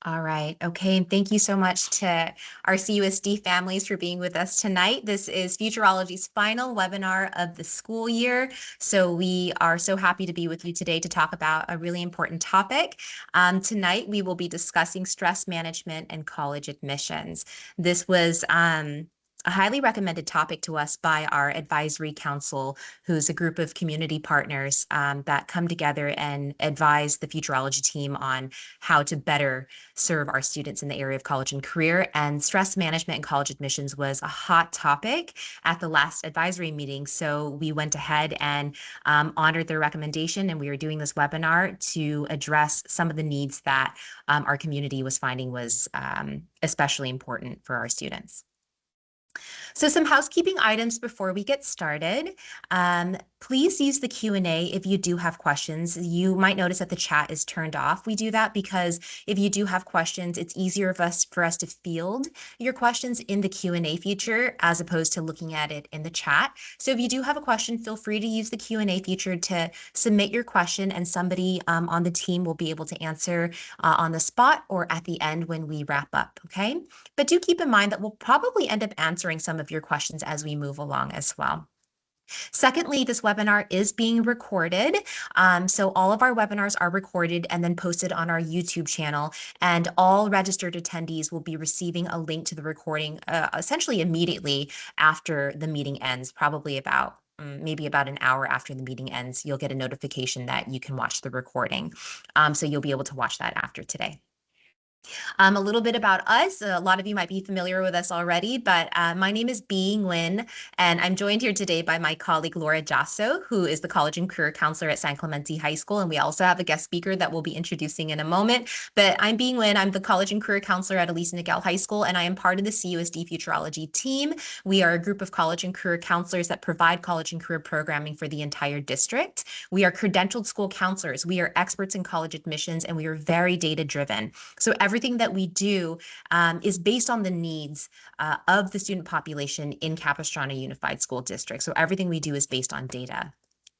All right. Okay. And thank you so much to our CUSD families for being with us tonight. This is Futureology's final webinar of the school year. So we are so happy to be with you today to talk about a really important topic. Tonight, we will be discussing stress management and college admissions. This was a highly recommended topic to us by our advisory council, who's a group of community partners that come together and advise the Futureology team on how to better serve our students in the area of college and career. And stress management and college admissions was a hot topic at the last advisory meeting. So we went ahead and honored their recommendation, and we are doing this webinar to address some of the needs that our community was finding was especially important for our students. So some housekeeping items before we get started. Please use the Q&A if you do have questions. You might notice that the chat is turned off. We do that because if you do have questions, it's easier for us to field your questions in the Q&A feature as opposed to looking at it in the chat. So if you do have a question, feel free to use the Q&A feature to submit your question, and somebody on the team will be able to answer on the spot or at the end when we wrap up, okay? But do keep in mind that we'll probably end up answering some of your questions as we move along as well. Secondly, this webinar is being recorded. So all of our webinars are recorded and then posted on our YouTube channel, and all registered attendees will be receiving a link to the recording essentially immediately after the meeting ends, probably about maybe about an hour after the meeting ends. You'll get a notification that you can watch the recording. So you'll be able to watch that after today. A little bit about us. A lot of you might be familiar with us already, but my name is Bing Nguyen, and I'm joined here today by my colleague Laura Jasso, who is the College and Career Counselor at San Clemente High School, and we also have a guest speaker that we'll be introducing in a moment. But I'm Bing Nguyen. I'm the College and Career Counselor at Elise Niguel High School, and I am part of the CUSD Futurology team. We are a group of college and career counselors that provide college and career programming for the entire district. We are credentialed school counselors. We are experts in college admissions, and we are very data-driven. So everything that we do is based on the needs of the student population in Capistrano Unified School District. So everything we do is based on data.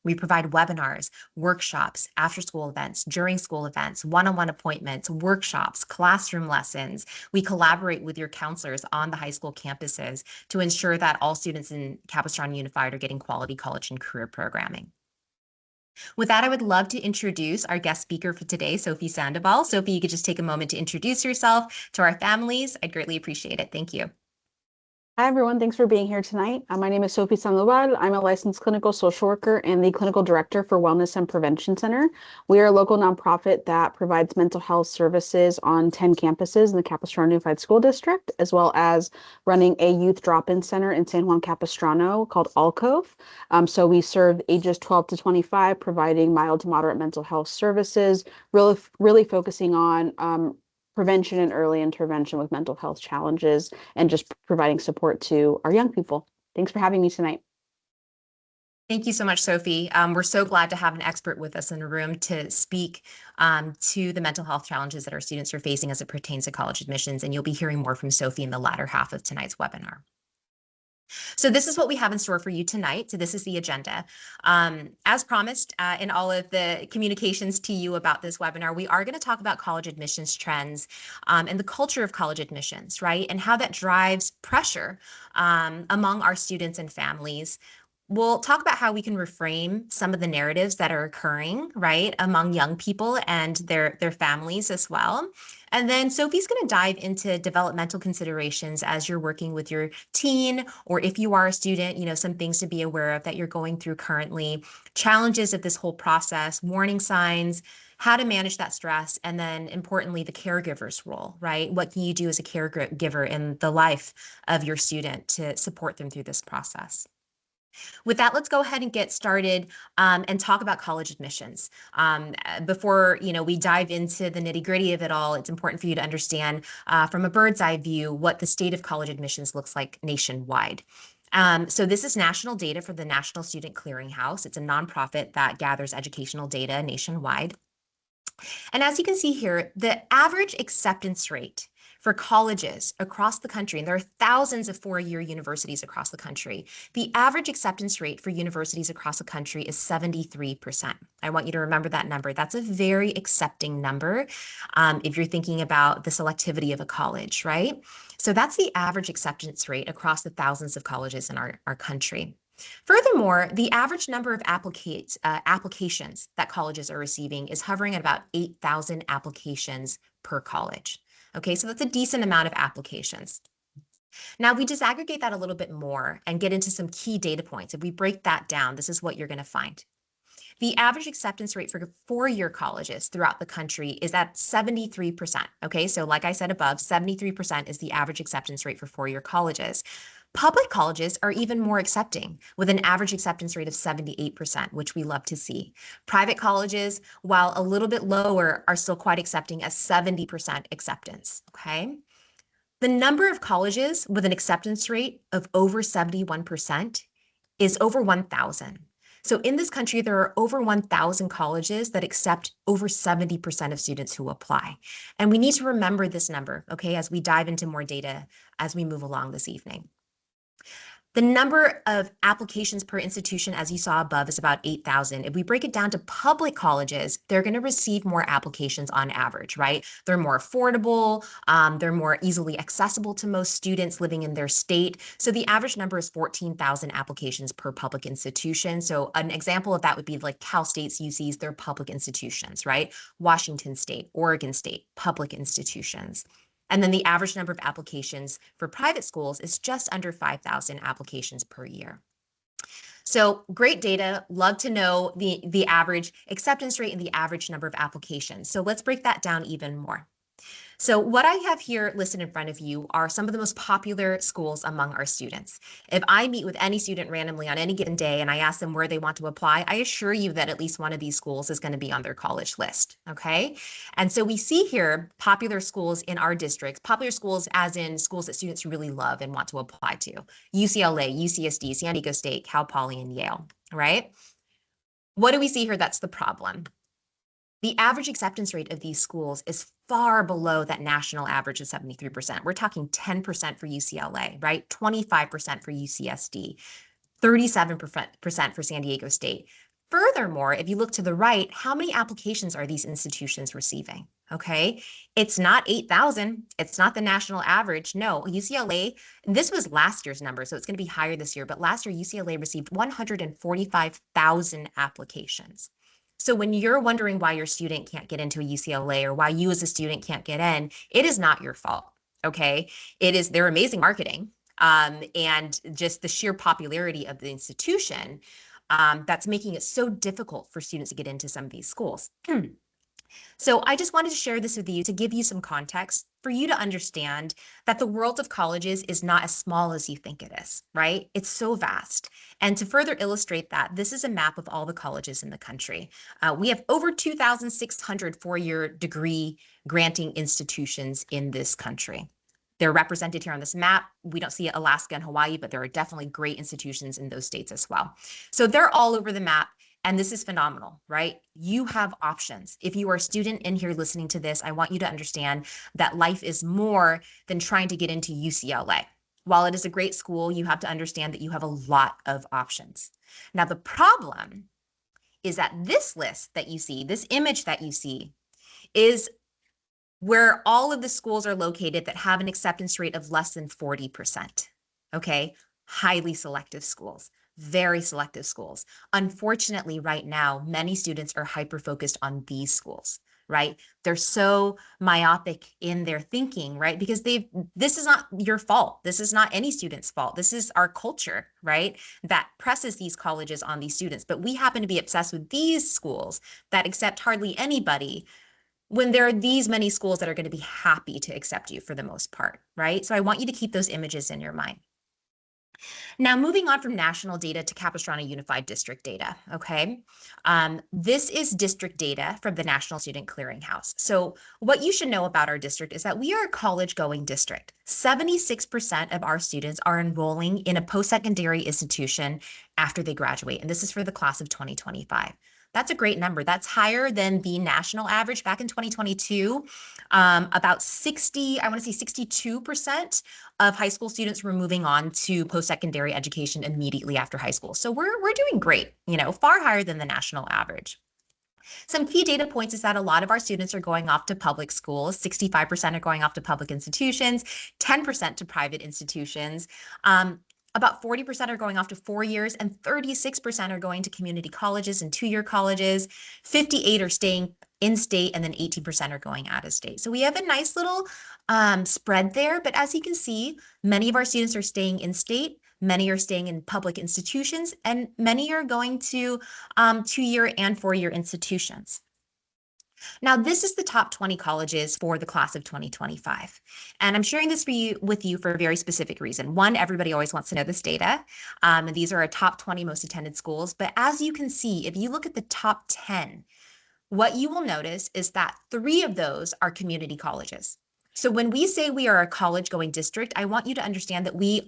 We provide webinars, workshops, after-school events, during school events, one-on-one appointments, workshops, classroom lessons. We collaborate with your counselors on the high school campuses to ensure that all students in Capistrano Unified are getting quality college and career programming. With that, I would love to introduce our guest speaker for today, Sophie Sandoval. Sophie, you could just take a moment to introduce yourself to our families. I'd greatly appreciate it. Thank you. Hi, everyone. Thanks for being here tonight. My name is Sophie Sandoval. I'm a licensed clinical social worker and the clinical director for Wellness and Prevention Center. We are a local nonprofit that provides mental health services on 10 campuses in the Capistrano Unified School District, as well as running a youth drop-in center in San Juan Capistrano called Alcove. So we serve ages 12 to 25, providing mild to moderate mental health services, really focusing on prevention and early intervention with mental health challenges, and just providing support to our young people. Thanks for having me tonight. Thank you so much, Sophie. We're so glad to have an expert with us in the room to speak to the mental health challenges that our students are facing as it pertains to college admissions, and you'll be hearing more from Sophie in the latter half of tonight's webinar. So this is what we have in store for you tonight. So this is the agenda. As promised in all of the communications to you about this webinar, we are going to talk about college admissions trends and the culture of college admissions, right? And how that drives pressure among our students and families. We'll talk about how we can reframe some of the narratives that are occurring, right, among young people and their families as well. And then Sophie's going to dive into developmental considerations as you're working with your teen, or if you are a student, you know, some things to be aware of that you're going through currently, challenges of this whole process, warning signs, how to manage that stress, and then importantly, the caregiver's role, right? What can you do as a caregiver in the life of your student to support them through this process? With that, let's go ahead and get started and talk about college admissions. Before we dive into the nitty-gritty of it all, it's important for you to understand from a bird's eye view what the state of college admissions looks like nationwide. So this is national data for the National Student Clearinghouse. It's a nonprofit that gathers educational data nationwide. And as you can see here, the average acceptance rate For colleges across the country, and there are thousands of four-year universities across the country, the average acceptance rate for universities across the country is 73%. I want you to remember that number. That's a very accepting number if you're thinking about the selectivity of a college, right? So that's the average acceptance rate across the thousands of colleges in our country. Furthermore, the average number of applications that colleges are receiving is hovering at about 8,000 applications per college. Okay, so that's a decent amount of applications. Now, we disaggregate that a little bit more and get into some key data points. If we break that down, this is what you're going to find. The average acceptance rate for four-year colleges throughout the country is at 73%. Okay, so like I said above, 73% is the average acceptance rate for four-year colleges. Public colleges are even more accepting, with an average acceptance rate of 78%, which we love to see. Private colleges, while a little bit lower, are still quite accepting at 70% acceptance. Okay. The number of colleges with an acceptance rate of over 71% is over 1,000. So in this country, there are over 1,000 colleges that accept over 70% of students who apply. And we need to remember this number, okay, as we dive into more data as we move along this evening. The number of applications per institution, as you saw above, is about 8,000. If we break it down to public colleges, they're going to receive more applications on average, right? They're more affordable. They're more easily accessible to most students living in their state. So the average number is 14,000 applications per public institution. So an example of that would be like Cal State's UCs, they're public institutions, right? Washington State, Oregon State, public institutions. And then the average number of applications for private schools is just under 5,000 applications per year. So great data, love to know the average acceptance rate and the average number of applications. So let's break that down even more. So what I have here listed in front of you are some of the most popular schools among our students. If I meet with any student randomly on any given day and I ask them where they want to apply, I assure you that at least one of these schools is going to be on their college list, okay? And so we see here popular schools in our districts, popular schools as in schools that students really love and want to apply to. UCLA, UCSD, San Diego State, Cal Poly, and Yale, right? What do we see here that's the problem? The average acceptance rate of these schools is far below that national average of 73%. We're talking 10% for UCLA, right? 25% for UCSD, 37% for San Diego State. Furthermore, if you look to the right, how many applications are these institutions receiving? Okay, it's not 8,000. It's not the national average. No, UCLA, this was last year's number, so it's going to be higher this year. But last year, UCLA received 145,000 applications. So when you're wondering why your student can't get into a UCLA or why you as a student can't get in, it is not your fault, okay? It is their amazing marketing and just the sheer popularity of the institution that's making it so difficult for students to get into some of these schools. So I just wanted to share this with you to give you some context for you to understand that the world of colleges is not as small as you think it is, right? It's so vast. And to further illustrate that, this is a map of all the colleges in the country. We have over 2,600 four-year degree granting institutions in this country. They're represented here on this map. We don't see Alaska and Hawaii, but there are definitely great institutions in those states as well. So they're all over the map. And this is phenomenal, right? You have options. If you are a student in here listening to this, I want you to understand that life is more than trying to get into UCLA. While it is a great school, you have to understand that you have a lot of options. Now, the problem is that this list that you see, this image that you see, is where all of the schools are located that have an acceptance rate of less than 40%. Okay, highly selective schools. Very selective schools. Unfortunately, right now, many students are hyper-focused on these schools, right? They're so myopic in their thinking, right? Because this is not your fault. This is not any student's fault. This is our culture, right? That presses these colleges on these students. But we happen to be obsessed with these schools that accept hardly anybody when there are these many schools that are going to be happy to accept you for the most part, right? So I want you to keep those images in your mind. Now, moving on from national data to Capistrano Unified District data, okay? This is district data from the National Student Clearinghouse. So what you should know about our district is that we are a college-going district. 76% of our students are enrolling in a post-secondary institution after they graduate, and this is for the class of 2025. That's a great number. That's higher than the national average. Back in 2022, about 60, I want to say 62% of high school students were moving on to post-secondary education immediately after high school. So we're doing great, far higher than the national average. Some key data points is that a lot of our students are going off to public schools. 65% are going off to public institutions, 10% to private institutions. About 40% are going off to 4 years, and 36% are going to community colleges and 2-year colleges. 58 are staying in state, and then 18% are going out of state. So we have a nice little spread there. But as you can see, many of our students are staying in state, many are staying in public institutions, and many are going to 2-year and 4-year institutions. Now, this is the top 20 colleges for the class of 2025. And I'm sharing this with you for a very specific reason. One, everybody always wants to know this data. And these are our top 20 most attended schools. But as you can see, if you look at the top 10, what you will notice is that 3 of those are community colleges. So when we say we are a college going district, I want you to understand that we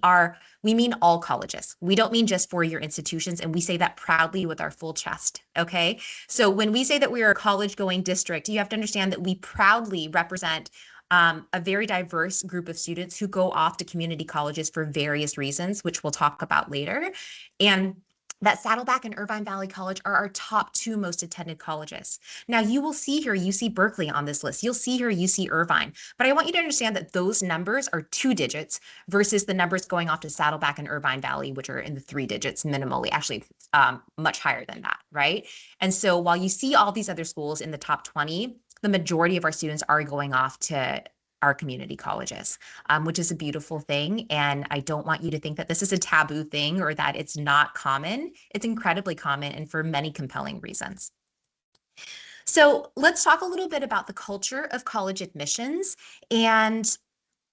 mean all colleges. We don't mean just 4-year institutions, and we say that proudly with our full chest, okay? So when we say that we are a college going district, you have to understand that we proudly represent a very diverse group of students who go off to community colleges for various reasons, which we'll talk about later. And that Saddleback and Irvine Valley College are our top 2 most attended colleges. Now, you will see here UC Berkeley on this list. You'll see here UC Irvine. But I want you to understand that those numbers are 2 digits versus the numbers going off to Saddleback and Irvine Valley, which are in the 3 digits minimally, actually much higher than that, right? And so while you see all these other schools in the top 20, the majority of our students are going off to our community colleges, which is a beautiful thing. And I don't want you to think that this is a taboo thing or that it's not common. It's incredibly common and for many compelling reasons. So let's talk a little bit about the culture of college admissions and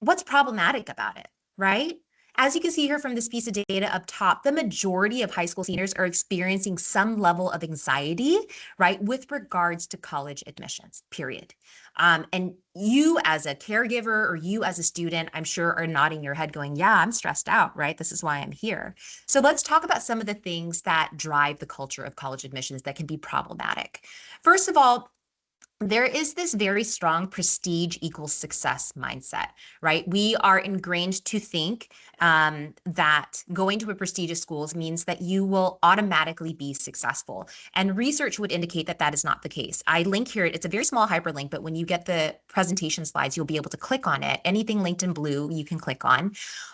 what's problematic about it, right? As you can see here from this piece of data up top, the majority of high school seniors are experiencing some level of anxiety, right, with regards to college admissions, period. And you as a caregiver or you as a student, I'm sure are nodding your head going, yeah, I'm stressed out, right? This is why I'm here. So let's talk about some of the things that drive the culture of college admissions that can be problematic. First of all, there is this very strong prestige equals success mindset, right? We are ingrained to think that going to a prestigious schools means that you will automatically be successful. And research would indicate that that is not the case. I link here, it's a very small hyperlink, but when you get the presentation slides, you'll be able to click on it. Anything linked in blue, you can click on.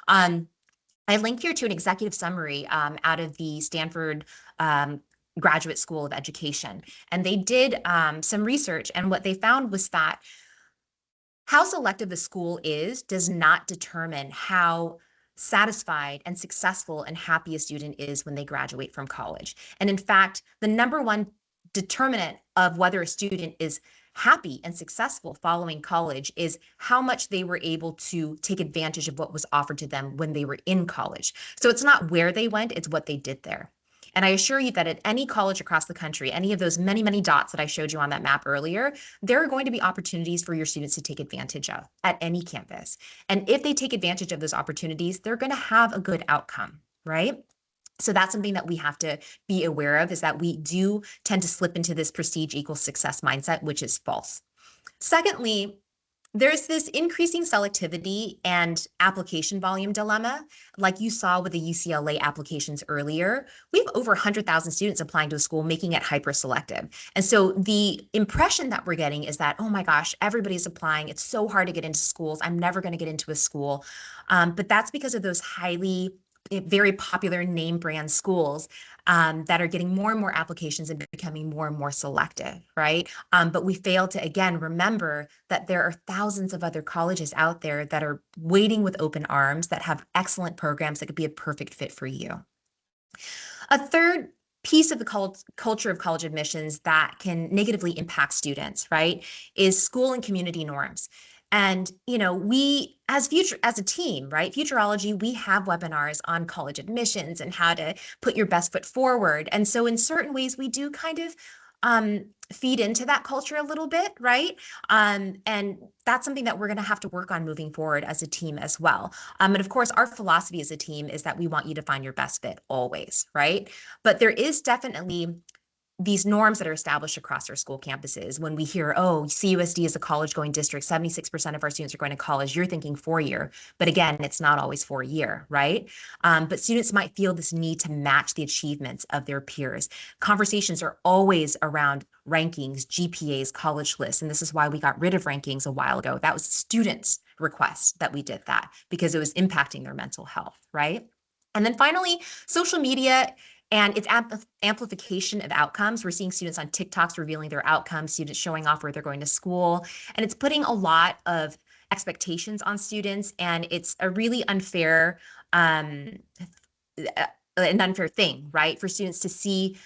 I link here to an executive summary out of the Stanford Graduate School of Education. And they did some research, and what they found was that how selective a school is does not determine how satisfied and successful and happy a student is when they graduate from college. And in fact, the number one determinant of whether a student is happy and successful following college is how much they were able to take advantage of what was offered to them when they were in college. So it's not where they went, it's what they did there. And I assure you that at any college across the country, any of those many, many dots that I showed you on that map earlier, there are going to be opportunities for your students to take advantage of at any campus. And if they take advantage of those opportunities, they're going to have a good outcome, right? So that's something that we have to be aware of, is that we do tend to slip into this prestige equals success mindset, which is false. Secondly, there's this increasing selectivity and application volume dilemma. Like you saw with the UCLA applications earlier, we have over 100,000 students applying to a school, making it hyper selective. And so the impression that we're getting is that, oh my gosh, everybody's applying. It's so hard to get into schools. I'm never going to get into a school. But that's because of those very popular name brand schools that are getting more and more applications and becoming more and more selective, right? But we fail to, again, remember that there are thousands of other colleges out there that are waiting with open arms, that have excellent programs that could be a perfect fit for you. A third piece of the culture of college admissions that can negatively impact students, right, is school and community norms. And, we as a team, right, Futurology, we have webinars on college admissions and how to put your best foot forward. And so in certain ways, we do kind of feed into that culture a little bit, right? And that's something that we're going to have to work on moving forward as a team as well. And of course, our philosophy as a team is that we want you to find your best fit always, right? But there is definitely these norms that are established across our school campuses. When we hear, oh, CUSD is a college going district, 76% of our students are going to college, you're thinking 4-year. But again, it's not always 4-year, right? But students might feel this need to match the achievements of their peers. Conversations are always around rankings, GPAs, college lists. And this is why we got rid of rankings a while ago. That was students' request that we did that because it was impacting their mental health, right? And then finally, social media and its amplification of outcomes. We're seeing students on TikToks revealing their outcomes, students showing off where they're going to school, and it's putting a lot of expectations on students, and it's a really unfair an unfair thing, right? For students to see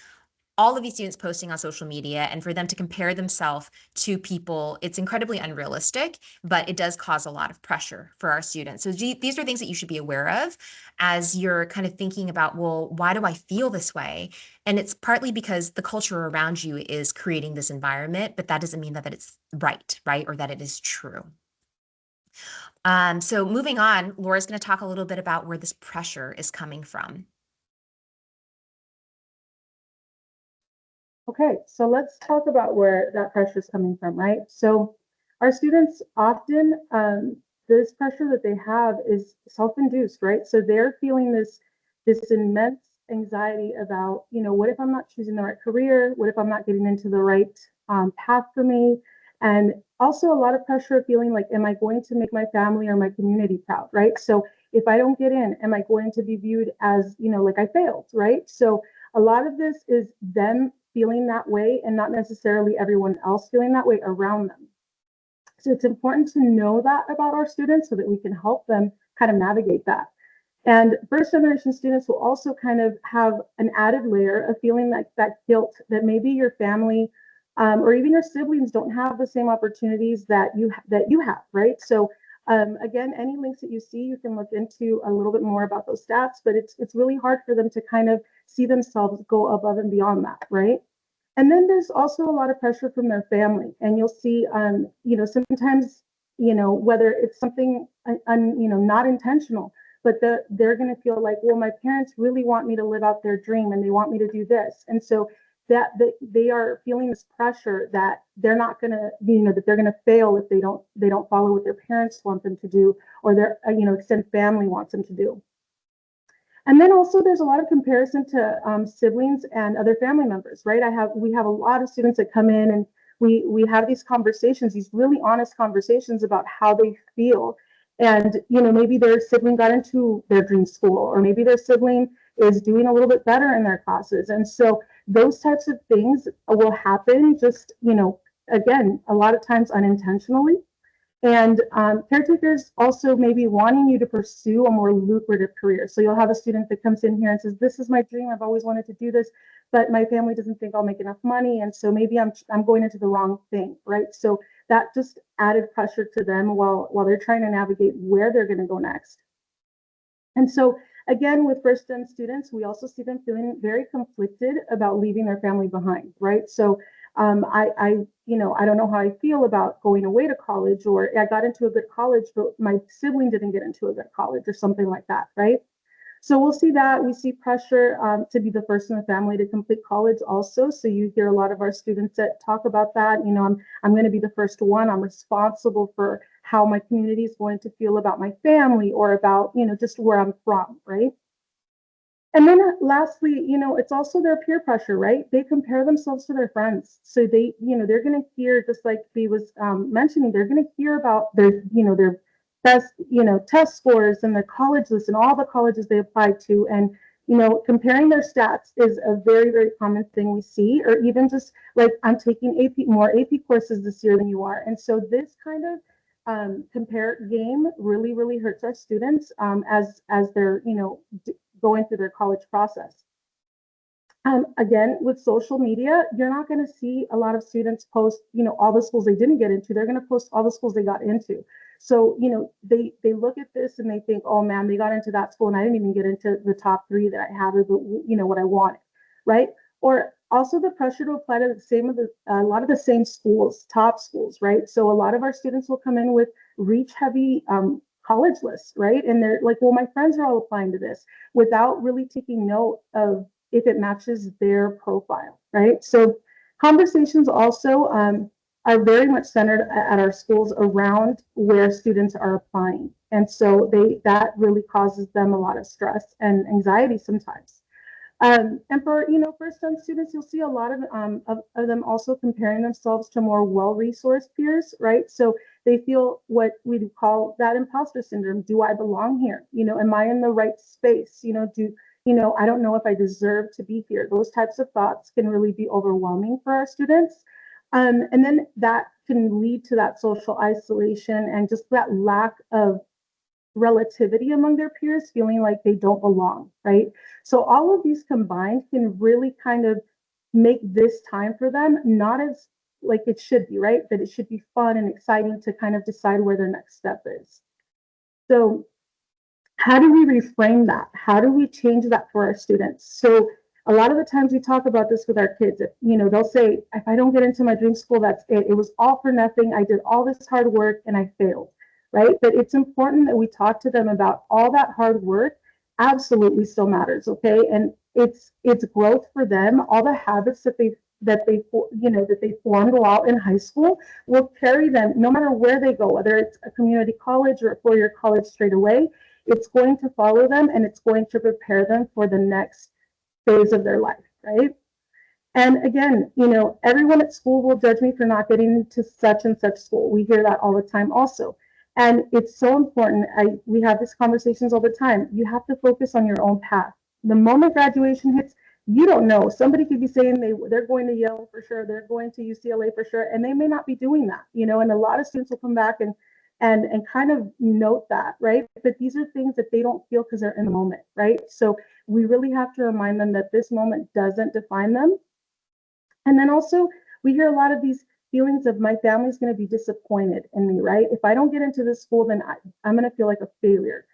all of these students posting on social media and for them to compare themselves to people, it's incredibly unrealistic, but it does cause a lot of pressure for our students. So these are things that you should be aware of as you're kind of thinking about, well, why do I feel this way? And it's partly because the culture around you is creating this environment, but that doesn't mean that it's right? Or that it is true. So moving on, Laura's going to talk a little bit about where this pressure is coming from. Okay, so let's talk about where that pressure is coming from, right? So our students often, this pressure that they have is self-induced, right? So they're feeling this immense anxiety about, what if I'm not choosing the right career? What if I'm not getting into the right path for me? And also a lot of pressure of feeling like, am I going to make my family or my community proud, right? So if I don't get in, am I going to be viewed as, like I failed, right? So a lot of this is them feeling that way and not necessarily everyone else feeling that way around them. So it's important to know that about our students so that we can help them kind of navigate that. And first generation students will also kind of have an added layer of feeling like that guilt that maybe your family or even your siblings don't have the same opportunities that you have, right? So again, any links that you see, you can look into a little bit more about those stats, but it's really hard for them to kind of see themselves go above and beyond that, right? And then there's also a lot of pressure from their family, and you'll see, sometimes, whether it's something, not intentional, but they're going to feel like, well, my parents really want me to live out their dream, and they want me to do this, and so that they are feeling this pressure that they're not going to, that they're going to fail if they don't follow what their parents want them to do, or their, extended family wants them to do. And then also there's a lot of comparison to siblings and other family members, right? We have a lot of students that come in and we have these conversations, these really honest conversations about how they feel. And, maybe their sibling got into their dream school, or maybe their sibling is doing a little bit better in their classes. And so those types of things will happen just, again, a lot of times unintentionally. And caretakers also maybe wanting you to pursue a more lucrative career. So you'll have a student that comes in here and says, this is my dream, I've always wanted to do this, but my family doesn't think I'll make enough money. And so maybe I'm going into the wrong thing, right? So that just added pressure to them while they're trying to navigate where they're going to go next. And so again, with first gen students, we also see them feeling very conflicted about leaving their family behind, right? So I don't know how I feel about going away to college, or I got into a good college, but my sibling didn't get into a good college, or something like that, right? So we'll see that. We see pressure to be the first in the family to complete college also. So you hear a lot of our students that talk about that. I'm going to be the first one. I'm responsible for how my community is going to feel about my family, or about, just where I'm from, right? And then lastly, it's also their peer pressure, right? They compare themselves to their friends. So they're going to hear, just like Bea was mentioning, they're going to hear about their best, test scores and their college list and all the colleges they applied to. And, comparing their stats is a very, very common thing we see, or even just like, I'm taking more AP courses this year than you are. And so this kind of compare game really, really hurts our students as they're, going through their college process. Again, with social media, you're not going to see a lot of students post, all the schools they didn't get into. They're going to post all the schools they got into. So, they look at this and they think, oh man, they got into that school and I didn't even get into the top 3 that I have, what I wanted, right? Or also the pressure to apply to a lot of the same schools, top schools, right? So a lot of our students will come in with reach heavy college lists, right? And they're like, well, my friends are all applying to this, without really taking note of, if it matches their profile, right? So conversations also are very much centered at our schools around where students are applying. And so that really causes them a lot of stress and anxiety sometimes. And for first-time students, you'll see a lot of them also comparing themselves to more well-resourced peers, right? So they feel what we call that imposter syndrome. Do I belong here? Am I in the right space? I don't know if I deserve to be here. Those types of thoughts can really be overwhelming for our students. And then that can lead to that social isolation and just that lack of relativity among their peers, feeling like they don't belong, right? So all of these combined can really kind of make this time for them not as like it should be, right? That it should be fun and exciting to kind of decide where their next step is. So how do we reframe that? How do we change that for our students? So a lot of the times we talk about this with our kids. They'll say, if I don't get into my dream school, that's it. It was all for nothing. I did all this hard work and I failed, right? But it's important that we talk to them about all that hard work absolutely still matters, okay? And it's growth for them. All the habits that they formed while in high school will carry them no matter where they go, whether it's a community college or a four-year college straight away. It's going to follow them and it's going to prepare them for the next phase of their life, right? And again, everyone at school will judge me for not getting into such and such school. We hear that all the time also. And it's so important. We have these conversations all the time. You have to focus on your own path. The moment graduation hits, you don't know. Somebody could be saying they're going to Yale for sure, they're going to UCLA for sure, and they may not be doing that, and a lot of students will come back and kind of note that, right? But these are things that they don't feel because they're in the moment, right? So we really have to remind them that this moment doesn't define them. And then also, we hear a lot of these feelings of my family's going to be disappointed in me, right? If I don't get into this school, then I'm going to feel like a failure.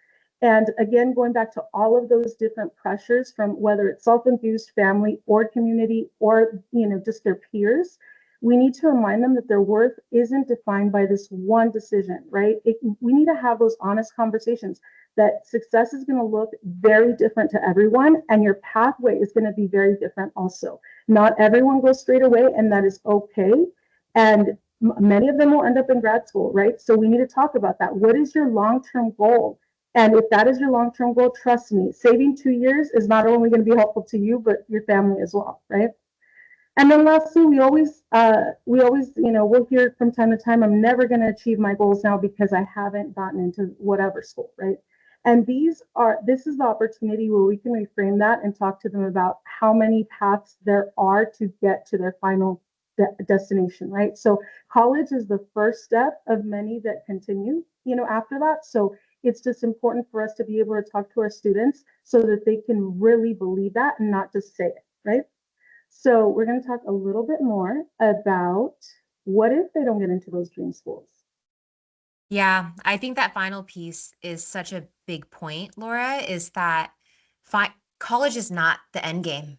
And again, going back to all of those different pressures from whether it's self-induced, family, or community, or just their peers, we need to remind them that their worth isn't defined by this one decision, right? We need to have those honest conversations that success is going to look very different to everyone, and your pathway is going to be very different also. Not everyone goes straight away, and that is okay. And many of them will end up in grad school, right? So we need to talk about that. What is your long-term goal? And if that is your long-term goal, trust me, saving 2 years is not only going to be helpful to you, but your family as well, right? And then lastly, we'll hear from time to time, I'm never going to achieve my goals now because I haven't gotten into whatever school, right? And this is the opportunity where we can reframe that and talk to them about how many paths there are to get to their final destination, right? So college is the first step of many that continue, after that. So it's just important for us to be able to talk to our students so that they can really believe that and not just say it, right? So we're going to talk a little bit more about what if they don't get into those dream schools. Yeah, I think that final piece is such a big point, Laura, is that college is not the end game.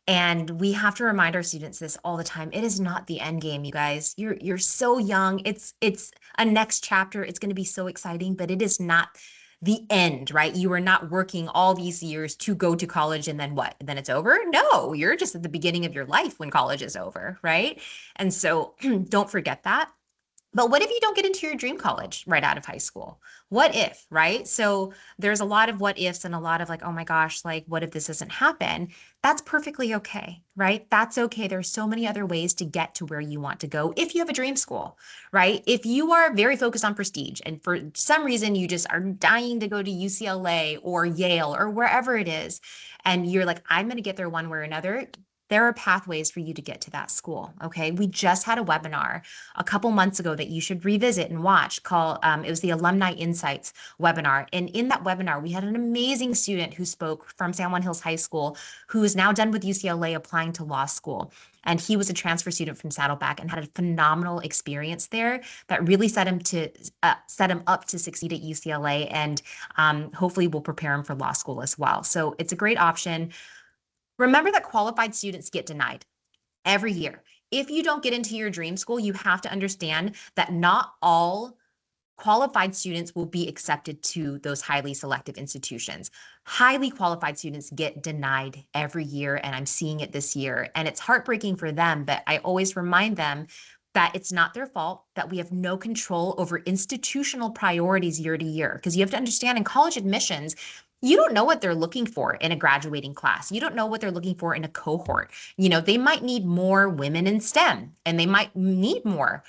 And we have to remind our students this all the time. It is not the end game, you guys. You're so young. It's a next chapter. It's going to be so exciting, but it is not the end, right? You are not working all these years to go to college and then what? And then it's over? No, you're just at the beginning of your life when college is over, right? And so don't forget that. But what if you don't get into your dream college right out of high school? What if, right? So there's a lot of what ifs and a lot of like, oh my gosh, like, what if this doesn't happen? That's perfectly okay, right? That's okay. There's so many other ways to get to where you want to go if you have a dream school, right? If you are very focused on prestige and for some reason you just are dying to go to UCLA or Yale or wherever it is, and you're like, I'm going to get there one way or another, there are pathways for you to get to that school. Okay. We just had a webinar a couple months ago that you should revisit and watch called, it was the Alumni Insights webinar. And in that webinar, we had an amazing student who spoke from San Juan Hills High School, who is now done with UCLA applying to law school. And he was a transfer student from Saddleback and had a phenomenal experience there that really set him up to succeed at UCLA, and hopefully will prepare him for law school as well. So it's a great option. Remember that qualified students get denied every year. If you don't get into your dream school, you have to understand that not all qualified students will be accepted to those highly selective institutions. Highly qualified students get denied every year, and I'm seeing it this year. And it's heartbreaking for them, but I always remind them that it's not their fault, that we have no control over institutional priorities year to year. Because you have to understand, in college admissions, you don't know what they're looking for in a graduating class. You don't know what they're looking for in a cohort. They might need more women in STEM, and they might need more,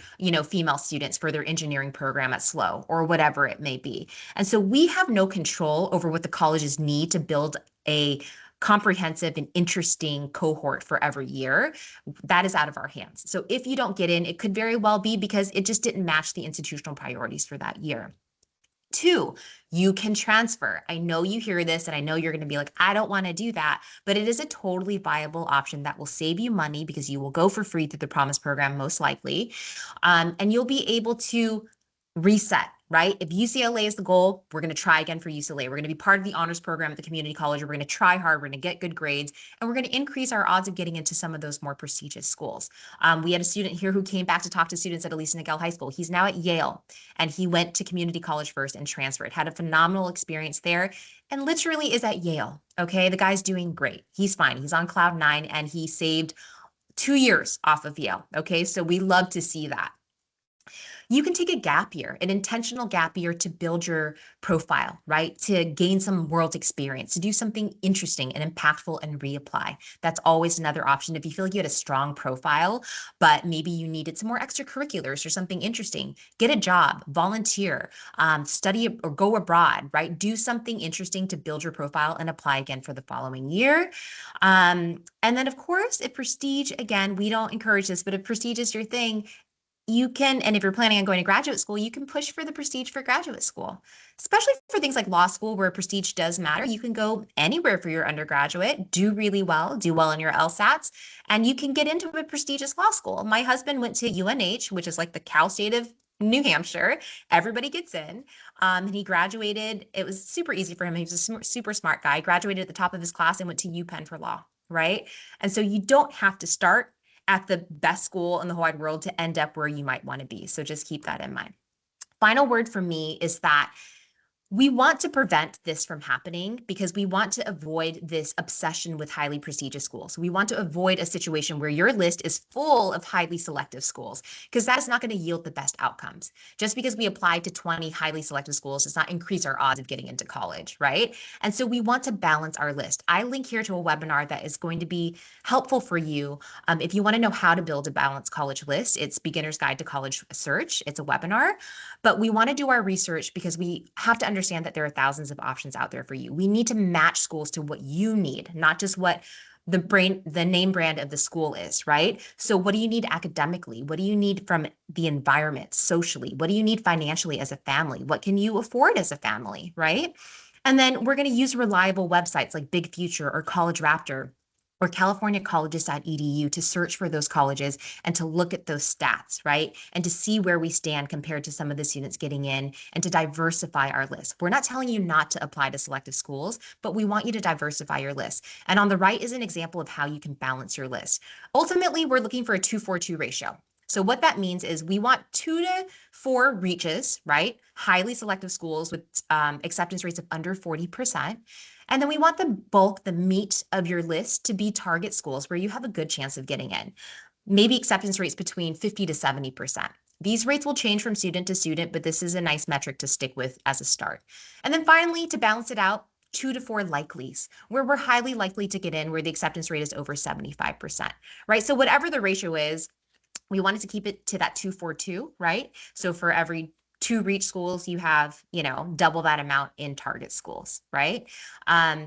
female students for their engineering program at SLO or whatever it may be. And so we have no control over what the colleges need to build a comprehensive and interesting cohort for every year. That is out of our hands. So if you don't get in, it could very well be because it just didn't match the institutional priorities for that year. 2, you can transfer. I know you hear this and I know you're going to be like, I don't want to do that, but it is a totally viable option that will save you money because you will go for free through the Promise program, most likely. And you'll be able to reset, right? If UCLA is the goal, we're going to try again for UCLA. We're going to be part of the honors program at the community college. We're going to try hard. We're going to get good grades, and we're going to increase our odds of getting into some of those more prestigious schools. We had a student here who came back to talk to students at Elisa Nagel High School. He's now at Yale, and he went to community college first and transferred, had a phenomenal experience there, and literally is at Yale. Okay, the guy's doing great. He's fine. He's on cloud 9, and he saved 2 years off of Yale. Okay, so we love to see that. You can take a gap year, an intentional gap year, to build your profile, right? To gain some world experience, to do something interesting and impactful and reapply. That's always another option. If you feel like you had a strong profile, but maybe you needed some more extracurriculars or something interesting, get a job, volunteer, study or go abroad, right? Do something interesting to build your profile and apply again for the following year. And then, of course, if prestige, again, we don't encourage this, but if prestige is your thing, you can, and if you're planning on going to graduate school, you can push for the prestige for graduate school, especially for things like law school where prestige does matter. You can go anywhere for your undergraduate, do really well, do well in your LSATs, and you can get into a prestigious law school. My husband went to UNH, which is like the Cal State of New Hampshire. Everybody gets in. And he graduated. It was super easy for him. He was a super smart guy, graduated at the top of his class and went to UPenn for law, right? And so you don't have to start at the best school in the whole wide world to end up where you might want to be. So just keep that in mind. Final word for me is that we want to prevent this from happening because we want to avoid this obsession with highly prestigious schools. We want to avoid a situation where your list is full of highly selective schools because that is not going to yield the best outcomes. Just because we apply to 20 highly selective schools does not increase our odds of getting into college, right? And so we want to balance our list. I link here to a webinar that is going to be helpful for you if you want to know how to build a balanced college list. It's Beginner's Guide to College Search. It's a webinar, but we want to do our research because we have to understand that there are thousands of options out there for you. We need to match schools to what you need, not just what the name brand of the school is, right? So what do you need academically? What do you need from the environment socially? What do you need financially as a family? What can you afford as a family, right? And then we're going to use reliable websites like Big Future or College Raptor or californiacolleges.edu to search for those colleges and to look at those stats, right? And to see where we stand compared to some of the students getting in and to diversify our list. We're not telling you not to apply to selective schools, but we want you to diversify your list. And on the right is an example of how you can balance your list. Ultimately, we're looking for a 2-4-2 ratio. So what that means is we want 2 to 4 reaches, right? Highly selective schools with acceptance rates of under 40%. And then we want the bulk, the meat of your list to be target schools where you have a good chance of getting in. Maybe acceptance rates between 50 to 70%. These rates will change from student to student, but this is a nice metric to stick with as a start. And then finally, to balance it out, 2 to 4 likelies, where we're highly likely to get in, where the acceptance rate is over 75%, right? So whatever the ratio is, we wanted to keep it to that 2-4-2, right? So for every 2 reach schools, you have, double that amount in target schools, right?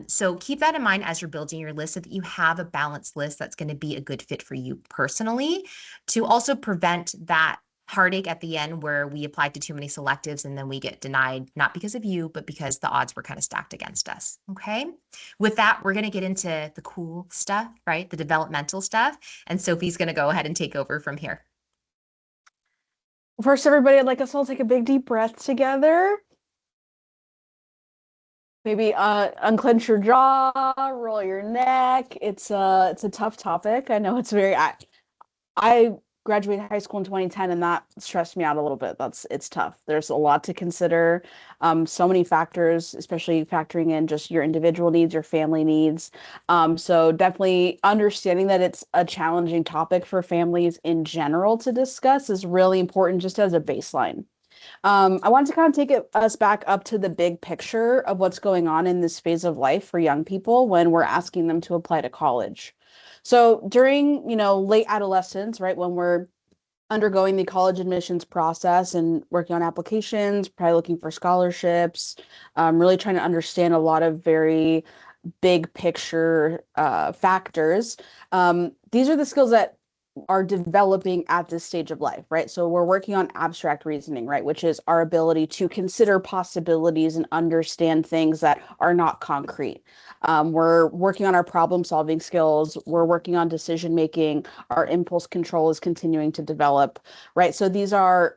So keep that in mind as you're building your list so that you have a balanced list that's going to be a good fit for you personally, to also prevent that heartache at the end where we applied to too many selectives and then we get denied, not because of you, but because the odds were kind of stacked against us. Okay. With that, we're going to get into the cool stuff, right? The developmental stuff. And Sophie's going to go ahead and take over from here. First, everybody, I'd like us all to take a big deep breath together. Maybe unclench your jaw, roll your neck. It's a tough topic. I know it's very. I graduated high school in 2010, and that stressed me out a little bit. It's tough. There's a lot to consider, so many factors, especially factoring in just your individual needs, your family needs. So definitely understanding that it's a challenging topic for families in general to discuss is really important just as a baseline. I wanted to kind of us back up to the big picture of what's going on in this phase of life for young people when we're asking them to apply to college. So during, late adolescence, right, when we're undergoing the college admissions process and working on applications, probably looking for scholarships, really trying to understand a lot of very big picture factors. These are the skills that are developing at this stage of life, right? So we're working on abstract reasoning, right? Which is our ability to consider possibilities and understand things that are not concrete. We're working on our problem solving skills. We're working on decision making. Our impulse control is continuing to develop, right? So these are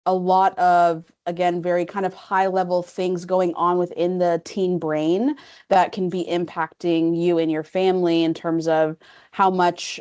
a lot of, again, very kind of high level things going on within the teen brain that can be impacting you and your family in terms of how much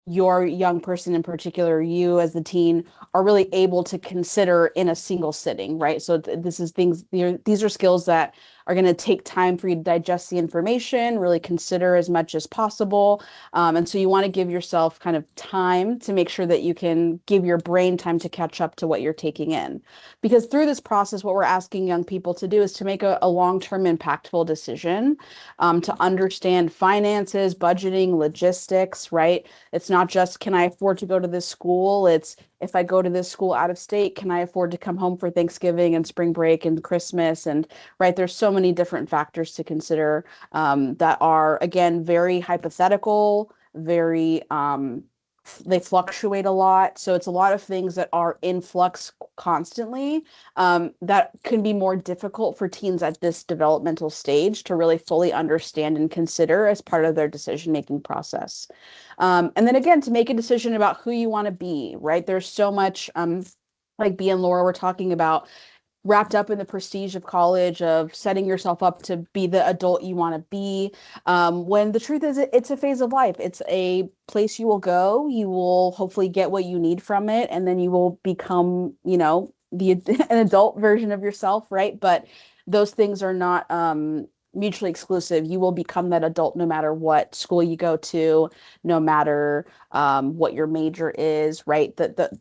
your young person in particular, you as the teen, are really able to consider in a single sitting, right? So this is these are skills that are going to take time for you to digest the information, really consider as much as possible. And so you want to give yourself kind of time to make sure that you can give your brain time to catch up to what you're taking in. Because through this process, what we're asking young people to do is to make a long-term impactful decision, to understand finances, budgeting, logistics, right? It's not just, can I afford to go to this school? It's, if I go to this school out of state, can I afford to come home for Thanksgiving and spring break and Christmas? And right, there's so many different factors to consider, that are, again, very hypothetical, very, they fluctuate a lot. So it's a lot of things that are in flux constantly, that can be more difficult for teens at this developmental stage to really fully understand and consider as part of their decision-making process. And then again, to make a decision about who you want to be, right? There's so much, like B and Laura were talking about, wrapped up in the prestige of college, of setting yourself up to be the adult you want to be. When the truth is, it's a phase of life. It's a place you will go. You will hopefully get what you need from it, and then you will become, an adult version of yourself, right? But those things are not mutually exclusive. You will become that adult no matter what school you go to, no matter what your major is, right?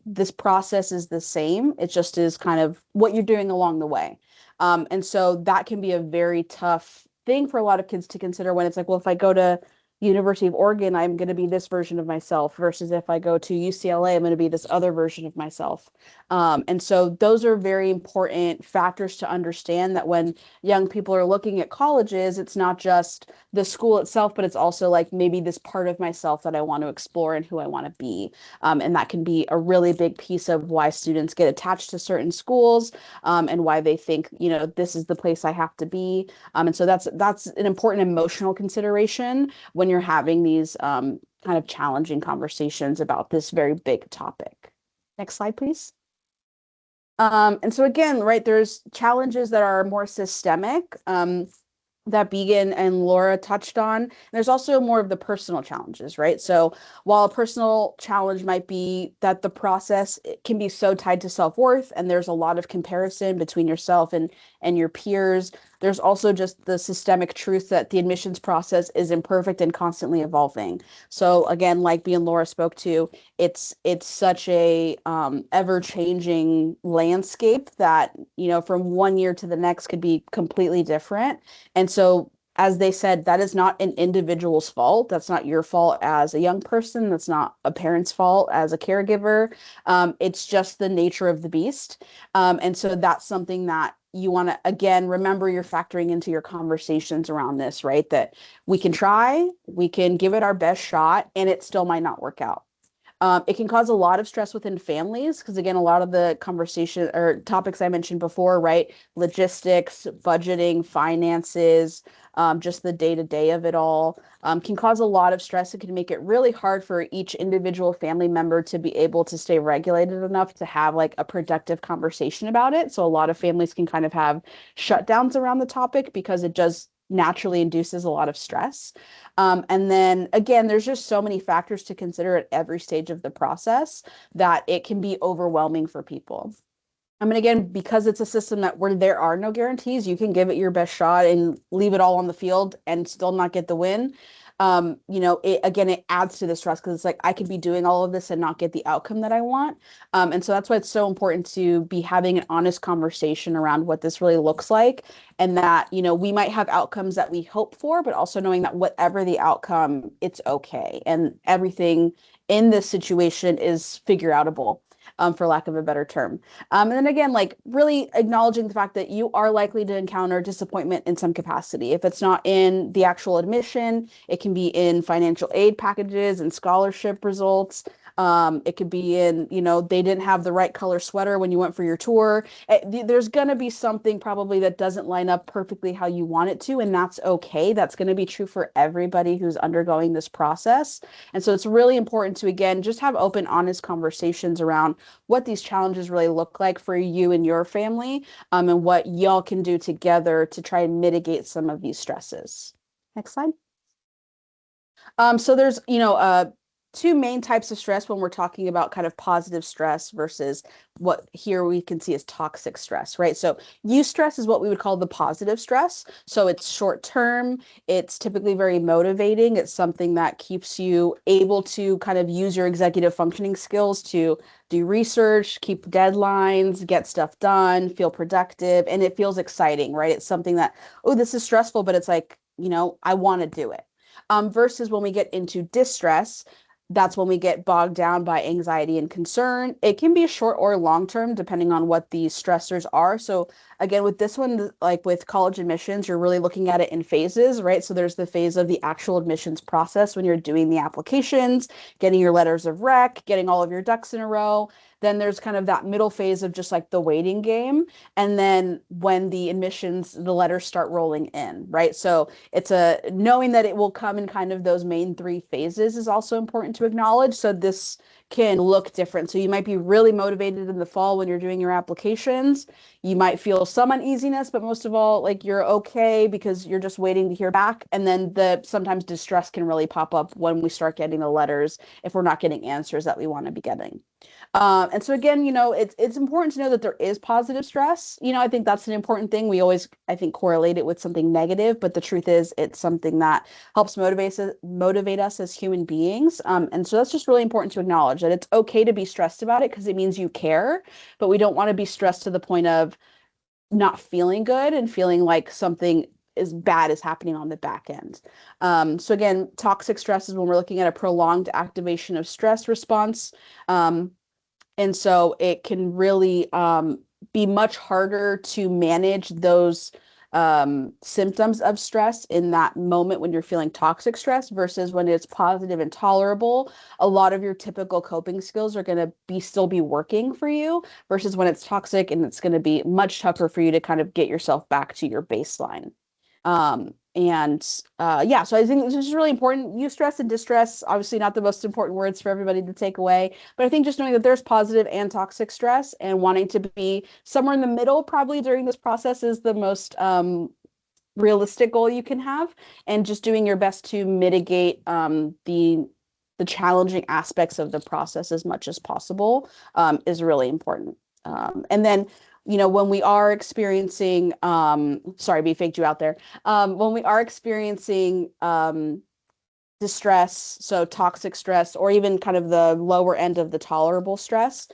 This process is the same. It just is kind of what you're doing along the way. And so that can be a very tough thing for a lot of kids to consider when it's like, well, if I go to University of Oregon, I'm going to be this version of myself, versus if I go to UCLA, I'm going to be this other version of myself. And so those are very important factors to understand, that when young people are looking at colleges, it's not just the school itself, but it's also like maybe this part of myself that I want to explore and who I want to be. And that can be a really big piece of why students get attached to certain schools, and why they think, this is the place I have to be. And so that's an important emotional consideration when you're having these kind of challenging conversations about this very big topic. Next slide, please. And so again, right, there's challenges that are more systemic, that Began and Laura touched on. There's also more of the personal challenges, right? So while a personal challenge might be that the process can be so tied to self-worth, and there's a lot of comparison between yourself and your peers, there's also just the systemic truth that the admissions process is imperfect and constantly evolving. So again, like B and Laura spoke to, it's such a ever-changing landscape that, from one year to the next could be completely different. And so, as they said, that is not an individual's fault. That's not your fault as a young person. That's not a parent's fault as a caregiver. It's just the nature of the beast. And so that's something that you want to, again, remember you're factoring into your conversations around this, right? That we can try, we can give it our best shot, and it still might not work out. It can cause a lot of stress within families because, again, a lot of the conversation or topics I mentioned before, right? Logistics, budgeting, finances, just the day-to-day of it all, can cause a lot of stress. It can make it really hard for each individual family member to be able to stay regulated enough to have like a productive conversation about it. So a lot of families can kind of have shutdowns around the topic because it just naturally induces a lot of stress. And then again, there's just so many factors to consider at every stage of the process that it can be overwhelming for people. I mean, again, because it's a system that where there are no guarantees, you can give it your best shot and leave it all on the field and still not get the win. It adds to the stress because it's like I could be doing all of this and not get the outcome that I want. And so that's why it's so important to be having an honest conversation around what this really looks like, and that, we might have outcomes that we hope for, but also knowing that whatever the outcome, it's okay. And everything in this situation is figure outable, for lack of a better term. And then again, like really acknowledging the fact that you are likely to encounter disappointment in some capacity. If it's not in the actual admission, it can be in financial aid packages and scholarship results. It could be in, they didn't have the right color sweater when you went for your tour. There's going to be something probably that doesn't line up perfectly how you want it to, and that's okay. That's going to be true for everybody who's undergoing this process. And so it's really important to, again, just have open, honest conversations around what these challenges really look like for you and your family, and what y'all can do together to try and mitigate some of these stresses. Next slide. So there's, two main types of stress when we're talking about kind of positive stress versus what here we can see as toxic stress, right? So eustress is what we would call the positive stress. So it's short term, it's typically very motivating. It's something that keeps you able to kind of use your executive functioning skills to do research, keep deadlines, get stuff done, feel productive, and it feels exciting, right? It's something that, oh, this is stressful, but it's like, I want to do it. Versus when we get into distress, that's when we get bogged down by anxiety and concern. It can be short or long term, depending on what these stressors are. So again, with this one, like with college admissions, you're really looking at it in phases, right? So there's the phase of the actual admissions process when you're doing the applications, getting your letters of rec, getting all of your ducks in a row. Then there's kind of that middle phase of just like the waiting game. And then when the admissions, the letters start rolling in, right? So it's a knowing that it will come in kind of those main three phases is also important to acknowledge. So this can look different. So you might be really motivated in the fall when you're doing your applications. You might feel some uneasiness, but most of all, like you're okay because you're just waiting to hear back. And then sometimes distress can really pop up when we start getting the letters if we're not getting answers that we want to be getting. And so again, it's important to know that there is positive stress. I think that's an important thing. We always, I think, correlate it with something negative, but the truth is it's something that helps motivate us as human beings. And so that's just really important to acknowledge that it's okay to be stressed about it because it means you care, but we don't want to be stressed to the point of not feeling good and feeling like something is bad is happening on the back end. So again, toxic stress is when we're looking at a prolonged activation of stress response. And so it can really be much harder to manage those symptoms of stress in that moment when you're feeling toxic stress versus when it's positive and tolerable. A lot of your typical coping skills are going to still be working for you versus when it's toxic, and it's going to be much tougher for you to kind of get yourself back to your baseline. So I think this is really important. Eustress and distress, obviously not the most important words for everybody to take away, but I think just knowing that there's positive and toxic stress and wanting to be somewhere in the middle probably during this process is the most realistic goal you can have, and just doing your best to mitigate the challenging aspects of the process as much as possible is really important. And then when we are experiencing, sorry, B faked you out there. When we are experiencing distress, so toxic stress, or even kind of the lower end of the tolerable stress,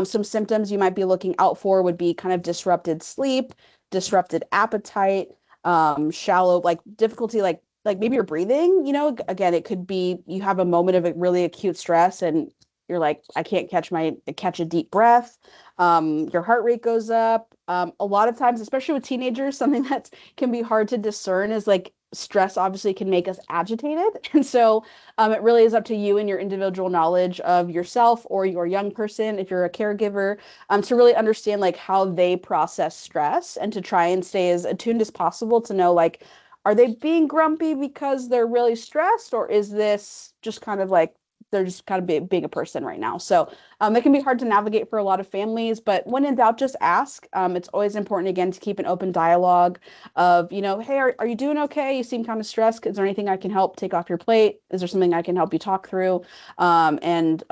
some symptoms you might be looking out for would be kind of disrupted sleep, disrupted appetite, shallow, like difficulty, like maybe you're breathing, again, it could be you have a moment of really acute stress and you're like, I can't catch a deep breath. Your heart rate goes up. A lot of times, especially with teenagers, something that can be hard to discern is like stress obviously can make us agitated. And so it really is up to you and your individual knowledge of yourself or your young person, if you're a caregiver, to really understand like how they process stress and to try and stay as attuned as possible to know like, are they being grumpy because they're really stressed, or is this just kind of like they're just kind of being a person right now. So it can be hard to navigate for a lot of families, but when in doubt, just ask. It's always important, again, to keep an open dialogue of, hey, are you doing okay? You seem kind of stressed. Is there anything I can help take off your plate? Is there something I can help you talk through? And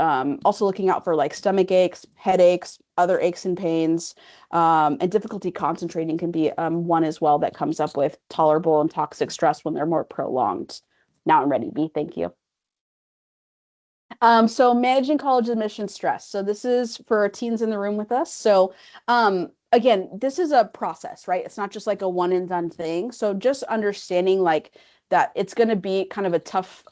also looking out for like stomach aches, headaches, other aches and pains, and difficulty concentrating can be one as well that comes up with tolerable and toxic stress when they're more prolonged. Now I'm ready, B. Thank you. So managing college admission stress. So this is for our teens in the room with us. So again, this is a process, right? It's not just like a one and done thing. So just understanding like that it's going to be kind of a tough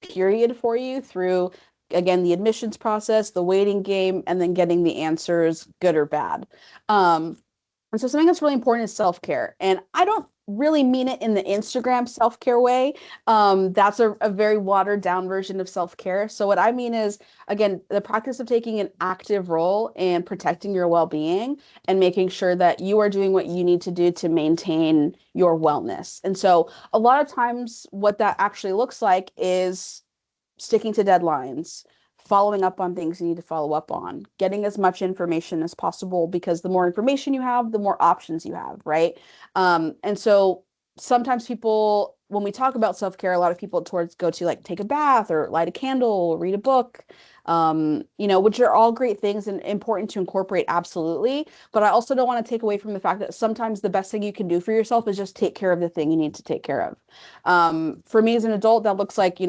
period for you through, again, the admissions process, the waiting game, and then getting the answers, good or bad. And so something that's really important is self-care. And I don't really mean it in the Instagram self-care way. That's a very watered down version of self-care. So what I mean is, again, the practice of taking an active role and protecting your well-being and making sure that you are doing what you need to do to maintain your wellness. And so a lot of times what that actually looks like is sticking to deadlines, following up on things you need to follow up on, getting as much information as possible, because the more information you have, the more options you have, right? And so sometimes people, when we talk about self-care, a lot of people go to like take a bath or light a candle, or read a book, which are all great things and important to incorporate, absolutely. But I also don't want to take away from the fact that sometimes the best thing you can do for yourself is just take care of the thing you need to take care of. For me as an adult, that looks like,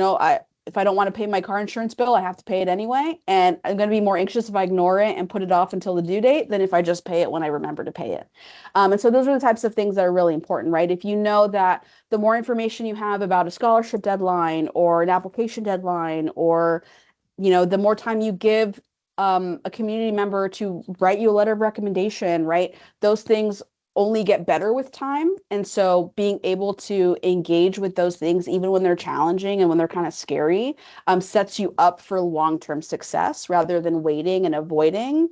if I don't want to pay my car insurance bill, I have to pay it anyway. And I'm going to be more anxious if I ignore it and put it off until the due date than if I just pay it when I remember to pay it. And so those are the types of things that are really important, right? If you know that the more information you have about a scholarship deadline or an application deadline, or, the more time you give a community member to write you a letter of recommendation, right? Those things only get better with time. And so being able to engage with those things, even when they're challenging and when they're kind of scary, sets you up for long-term success rather than waiting and avoiding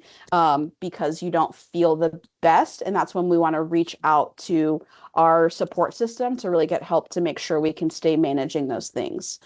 because you don't feel the best. And that's when we want to reach out to our support system to really get help to make sure we can stay managing those things.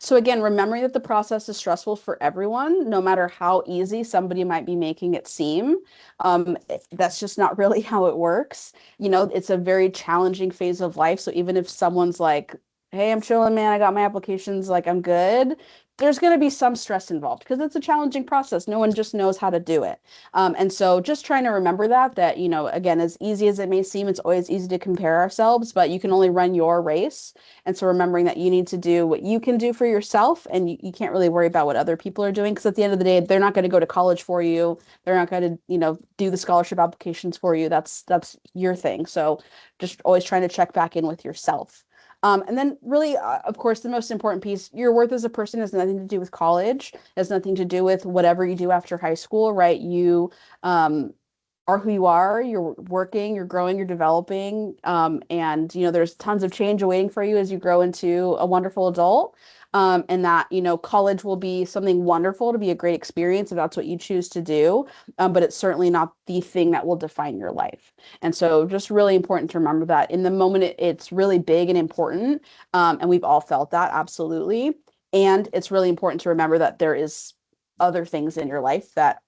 So again, remembering that the process is stressful for everyone, no matter how easy somebody might be making it seem. That's just not really how it works. It's a very challenging phase of life. So even if someone's like, hey, I'm chilling, man, I got my applications, like I'm good, there's going to be some stress involved because it's a challenging process. No one just knows how to do it. And so just trying to remember that, again, as easy as it may seem, it's always easy to compare ourselves, but you can only run your race. And so remembering that you need to do what you can do for yourself, and you can't really worry about what other people are doing, because at the end of the day, they're not going to go to college for you. They're not going to, do the scholarship applications for you. That's your thing. So just always trying to check back in with yourself. And then really, of course, the most important piece, your worth as a person has nothing to do with college, has nothing to do with whatever you do after high school, right? You are who you are, you're working, you're growing, you're developing, and there's tons of change awaiting for you as you grow into a wonderful adult. And that, college will be something wonderful, to be a great experience if that's what you choose to do. But it's certainly not the thing that will define your life. And so just really important to remember that in the moment, it's really big and important. And we've all felt that, absolutely. And it's really important to remember that there is other things in your life that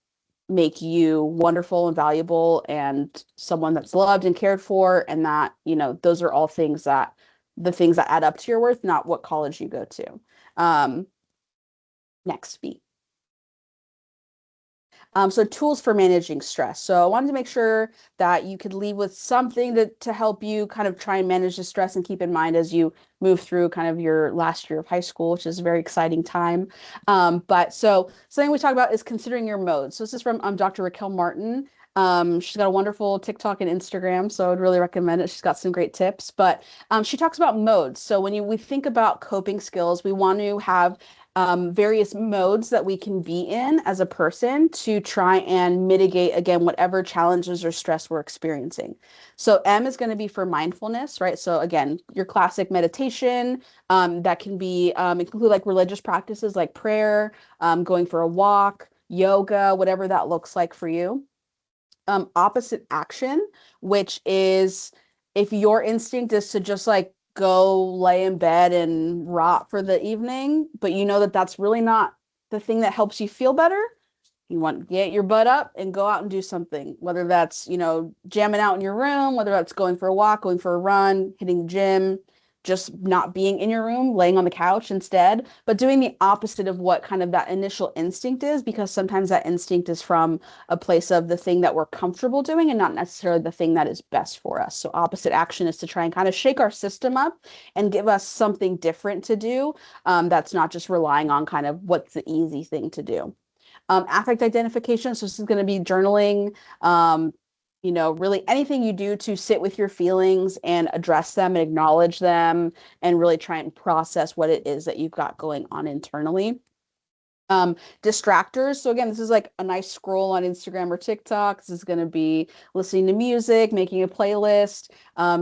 make you wonderful and valuable and someone that's loved and cared for. And that, those are all the things that add up to your worth, not what college you go to. Next speak. So tools for managing stress. So I wanted to make sure that you could leave with something to help you kind of try and manage the stress and keep in mind as you move through kind of your last year of high school, which is a very exciting time. But so something we talk about is considering your modes. So this is from Dr. Raquel Martin. She's got a wonderful TikTok and Instagram, so I would really recommend it. She's got some great tips, but she talks about modes. So when we think about coping skills, we want to have various modes that we can be in as a person to try and mitigate, again, whatever challenges or stress we're experiencing. So M is going to be for mindfulness, right? So again, your classic meditation, that can be include like religious practices like prayer, going for a walk, yoga, whatever that looks like for you. Opposite action, which is if your instinct is to just like go lay in bed and rot for the evening, but you know that that's really not the thing that helps you feel better. You want to get your butt up and go out and do something, whether that's, jamming out in your room, whether that's going for a walk, going for a run, hitting the gym, just not being in your room, laying on the couch instead, but doing the opposite of what kind of that initial instinct is, because sometimes that instinct is from a place of the thing that we're comfortable doing and not necessarily the thing that is best for us. So opposite action is to try and kind of shake our system up and give us something different to do, that's not just relying on kind of what's the easy thing to do. Affect identification. So this is going to be journaling, really anything you do to sit with your feelings and address them and acknowledge them and really try and process what it is that you've got going on internally. Distractors. So again, this is like a nice scroll on Instagram or TikTok. This is going to be listening to music, making a playlist,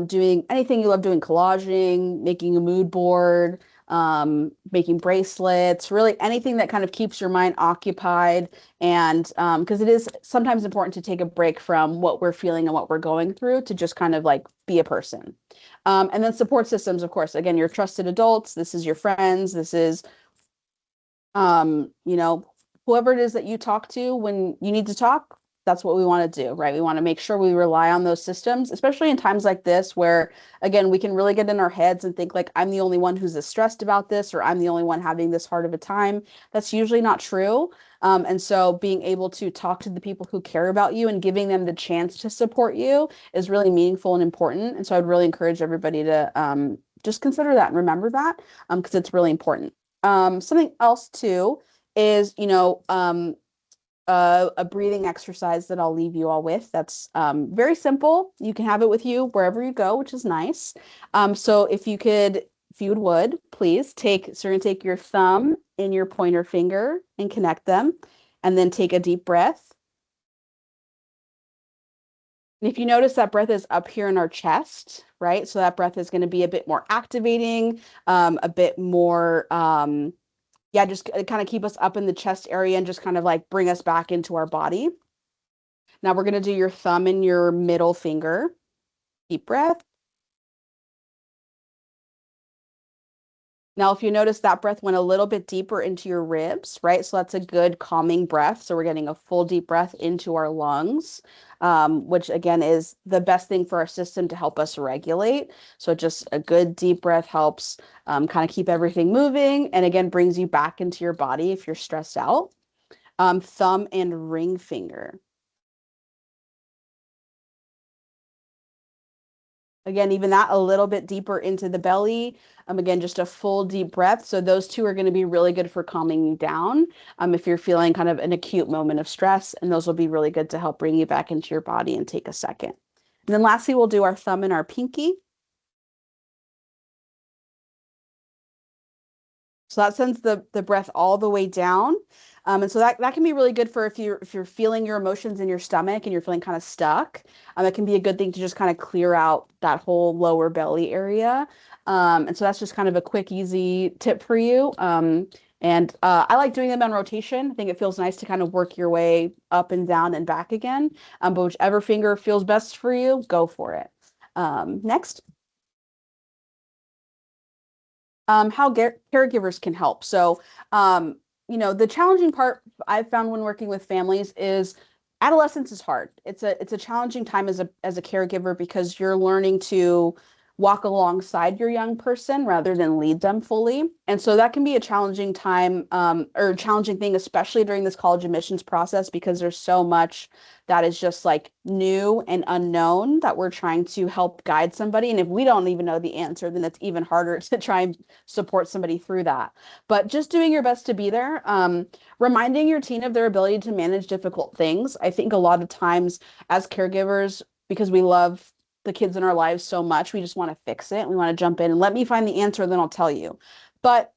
doing anything you love doing, collaging, making a mood board, making bracelets, really anything that kind of keeps your mind occupied. And because it is sometimes important to take a break from what we're feeling and what we're going through to just kind of like be a person. And then support systems, of course, again, your trusted adults, this is your friends, this is um, you know, whoever it is that you talk to when you need to talk, that's what we want to do, right? We want to make sure we rely on those systems, especially in times like this where, again, we can really get in our heads and think like, I'm the only one who's stressed about this, or I'm the only one having this hard of a time. That's usually not true. And so being able to talk to the people who care about you and giving them the chance to support you is really meaningful and important. And so I'd really encourage everybody to just consider that and remember that because it's really important. Something else too is, a breathing exercise that I'll leave you all with. That's very simple. You can have it with you wherever you go, which is nice. So if you would, please so you're gonna take your thumb and your pointer finger and connect them, and then take a deep breath. And if you notice that breath is up here in our chest, right? So that breath is going to be a bit more activating, a bit more just kind of keep us up in the chest area and just kind of like bring us back into our body. Now we're going to do your thumb and your middle finger. Deep breath. Now, if you notice that breath went a little bit deeper into your ribs, right? So that's a good calming breath. So we're getting a full deep breath into our lungs, which again is the best thing for our system to help us regulate. So just a good deep breath helps kind of keep everything moving and again brings you back into your body if you're stressed out. Thumb and ring finger. Again, even that a little bit deeper into the belly. Again, just a full deep breath. So those two are going to be really good for calming you down if you're feeling kind of an acute moment of stress. And those will be really good to help bring you back into your body and take a second. And then lastly, we'll do our thumb and our pinky. So that sends the breath all the way down. And so that can be really good for if you're feeling your emotions in your stomach and you're feeling kind of stuck. It can be a good thing to just kind of clear out that whole lower belly area. And so that's just kind of a quick, easy tip for you. And I like doing them on rotation. I think it feels nice to kind of work your way up and down and back again. But whichever finger feels best for you, go for it. Next. How caregivers can help. So, the challenging part I've found when working with families is adolescence is hard. It's a challenging time as a caregiver because you're learning to walk alongside your young person rather than lead them fully. And so that can be a challenging time or challenging thing, especially during this college admissions process, because there's so much that is just like new and unknown that we're trying to help guide somebody. And if we don't even know the answer, then it's even harder to try and support somebody through that. But just doing your best to be there, reminding your teen of their ability to manage difficult things. I think a lot of times as caregivers, because we love the kids in our lives so much, we just want to fix it. We want to jump in and let me find the answer, then I'll tell you. But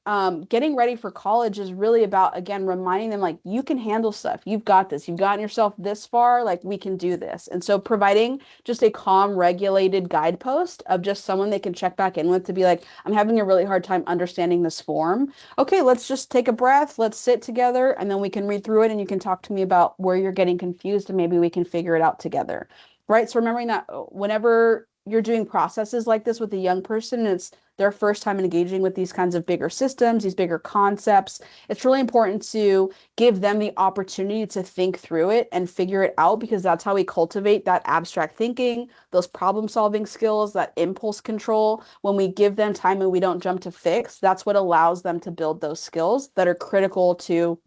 getting ready for college is really about, again, reminding them like, you can handle stuff. You've got this. You've gotten yourself this far. Like, we can do this. And so providing just a calm, regulated guidepost of just someone they can check back in with to be like, I'm having a really hard time understanding this form. Okay, let's just take a breath. Let's sit together and then we can read through it and you can talk to me about where you're getting confused and maybe we can figure it out together. Right. So remembering that whenever you're doing processes like this with a young person, and it's their first time engaging with these kinds of bigger systems, these bigger concepts, it's really important to give them the opportunity to think through it and figure it out, because that's how we cultivate that abstract thinking, those problem solving skills, that impulse control. When we give them time and we don't jump to fix, that's what allows them to build those skills that are critical to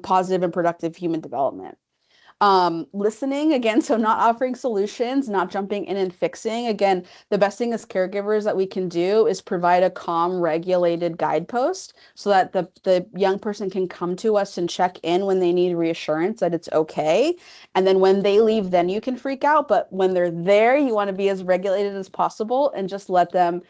positive and productive human development. Listening again, so not offering solutions, not jumping in and fixing. Again, the best thing as caregivers that we can do is provide a calm, regulated guidepost so that the young person can come to us and check in when they need reassurance that it's okay. And then when they leave, then you can freak out. But when they're there, you want to be as regulated as possible and just let them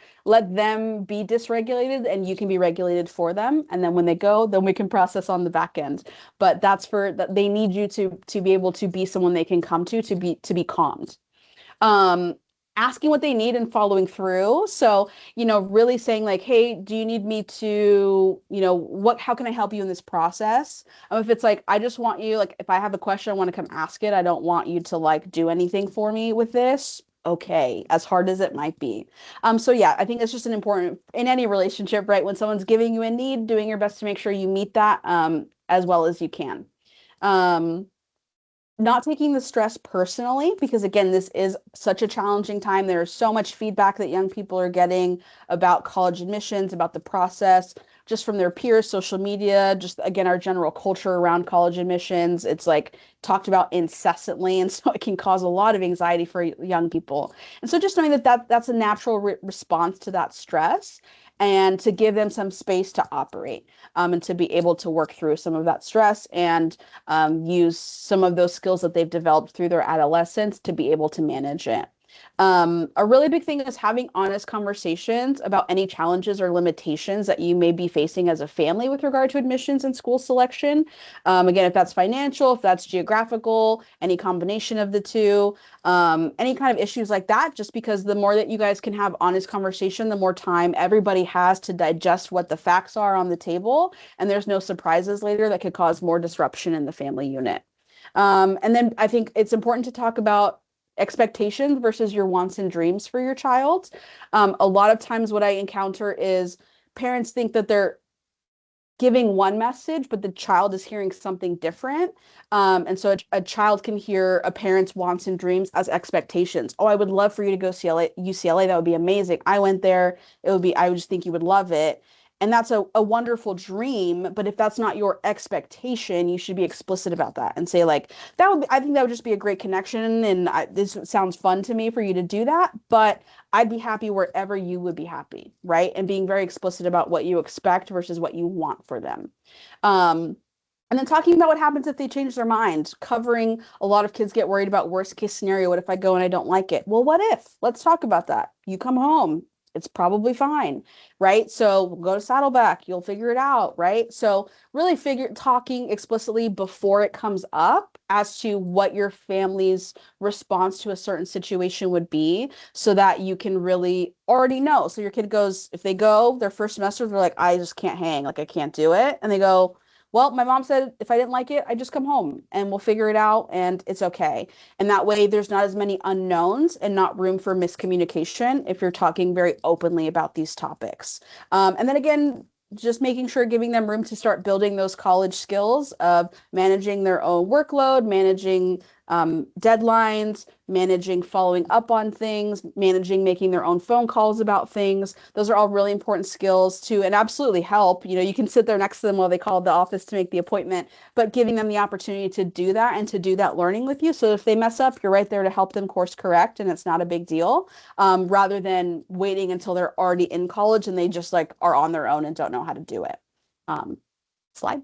be dysregulated, and you can be regulated for them. And then when they go, then we can process on the back end. But that's for that, they need you to be able to be someone they can come to be calmed. um Asking what they need and following through. So, really saying like, hey, do you need me to, how can I help you in this process? If it's like, I just want you, like, if I have a question, I want to come ask it, I don't want you to like do anything for me with this. Okay, as hard as it might be. So yeah, I think it's just an important in any relationship, right? When someone's giving you a need, doing your best to make sure you meet that as well as you can. Um, Not taking the stress personally, because again, this is such a challenging time. There's so much feedback that young people are getting about college admissions, about the process, just from their peers, social media, just again, our general culture around college admissions. It's like talked about incessantly. And so it can cause a lot of anxiety for young people. And so just knowing that's a natural response to that stress, and to give them some space to operate, and to be able to work through some of that stress, and use some of those skills that they've developed through their adolescence to be able to manage it. A really big thing is having honest conversations about any challenges or limitations that you may be facing as a family with regard to admissions and school selection. Again, if that's financial, if that's geographical, any combination of the two, any kind of issues like that, just because the more that you guys can have honest conversation, the more time everybody has to digest what the facts are on the table, and there's no surprises later that could cause more disruption in the family unit. And then I think it's important to talk about expectations versus your wants and dreams for your child. A lot of times what I encounter is parents think that they're giving one message, but the child is hearing something different. And so a child can hear a parent's wants and dreams as expectations. Oh, I would love for you to go UCLA. That would be amazing. I went there. I would just think you would love it. And that's a wonderful dream. But if that's not your expectation, you should be explicit about that and say like, I think that would just be a great connection. And this sounds fun to me for you to do that. But I'd be happy wherever you would be happy, right? And being very explicit about what you expect versus what you want for them. And then talking about what happens if they change their mind, covering a lot of kids get worried about worst case scenario. What if I go and I don't like it? Well, what if? Let's talk about that. You come home. It's probably fine, right? So we'll go to Saddleback. You'll figure it out, right? So really talking explicitly before it comes up as to what your family's response to a certain situation would be, so that you can really already know. So your kid goes, if they go their first semester, they're like, I just can't hang, like I can't do it. And they go, well, my mom said if I didn't like it, I just come home and we'll figure it out and it's okay. And that way there's not as many unknowns and not room for miscommunication if you're talking very openly about these topics. And then again, just making sure giving them room to start building those college skills of managing their own workload, managing deadlines, managing following up on things, managing making their own phone calls about things. Those are all really important skills to, and absolutely help. You can sit there next to them while they call the office to make the appointment, but giving them the opportunity to do that and to do that learning with you. So if they mess up, you're right there to help them course correct, and it's not a big deal, rather than waiting until they're already in college and they just like are on their own and don't know how to do it. Slide.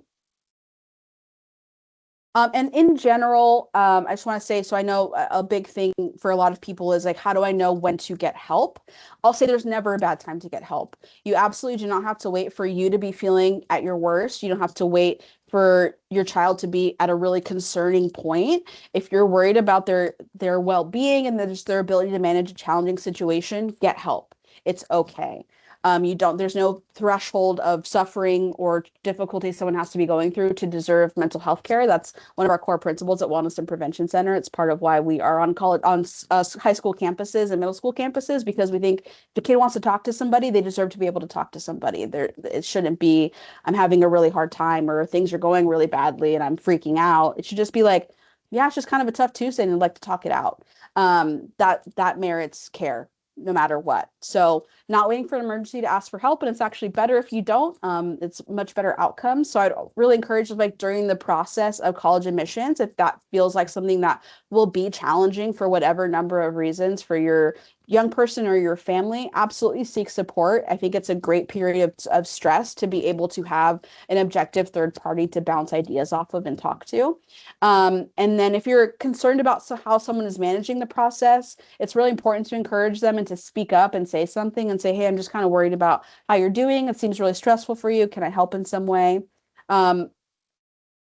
And in general, I just want to say, so I know a big thing for a lot of people is like, how do I know when to get help? I'll say there's never a bad time to get help. You absolutely do not have to wait for you to be feeling at your worst. You don't have to wait for your child to be at a really concerning point. If you're worried about their well-being and just their ability to manage a challenging situation, get help. It's okay. There's no threshold of suffering or difficulty someone has to be going through to deserve mental health care. That's one of our core principles at Wellness and Prevention Center. It's part of why we are on college, on high school campuses and middle school campuses, because we think if the kid wants to talk to somebody, they deserve to be able to talk to somebody. It shouldn't be, I'm having a really hard time or things are going really badly and I'm freaking out. It should just be like, yeah, it's just kind of a tough Tuesday and I'd like to talk it out. That merits care no matter what. So not waiting for an emergency to ask for help, and it's actually better if you don't. It's much better outcomes. So I'd really encourage, like, during the process of college admissions, if that feels like something that will be challenging for whatever number of reasons for your young person or your family, absolutely seek support. I think it's a great period of stress to be able to have an objective third party to bounce ideas off of and talk to. And then if you're concerned about how someone is managing the process, it's really important to encourage them and to speak up and say something and say, hey, I'm just kind of worried about how you're doing. It seems really stressful for you. Can I help in some way?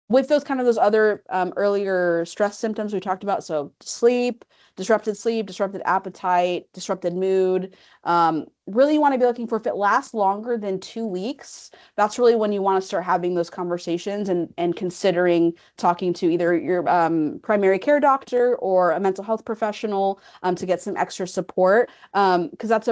With those other earlier stress symptoms we talked about, so sleep, disrupted appetite, disrupted mood, really you want to be looking for, if it lasts longer than 2 weeks, that's really when you want to start having those conversations and considering talking to either your primary care doctor or a mental health professional to get some extra support. Because that's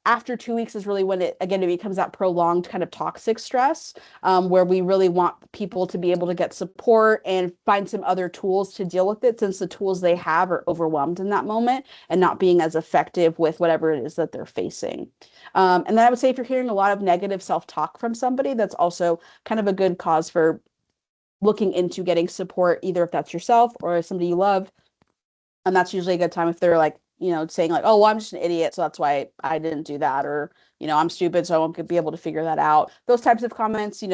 after 2 weeks is really when it becomes that prolonged kind of toxic stress, where we really want people to be able to get support and find some other tools to deal with it, since the tools they have are overwhelmed in that moment and not being as effective with whatever it is that they're facing. And then I would say, if you're hearing a lot of negative self-talk from somebody, that's also kind of a good cause for looking into getting support, either if that's yourself or somebody you love. And that's usually a good time if they're like, saying like, oh, well, I'm just an idiot, so that's why I didn't do that, or, I'm stupid, so I won't be able to figure that out. Those types of comments, at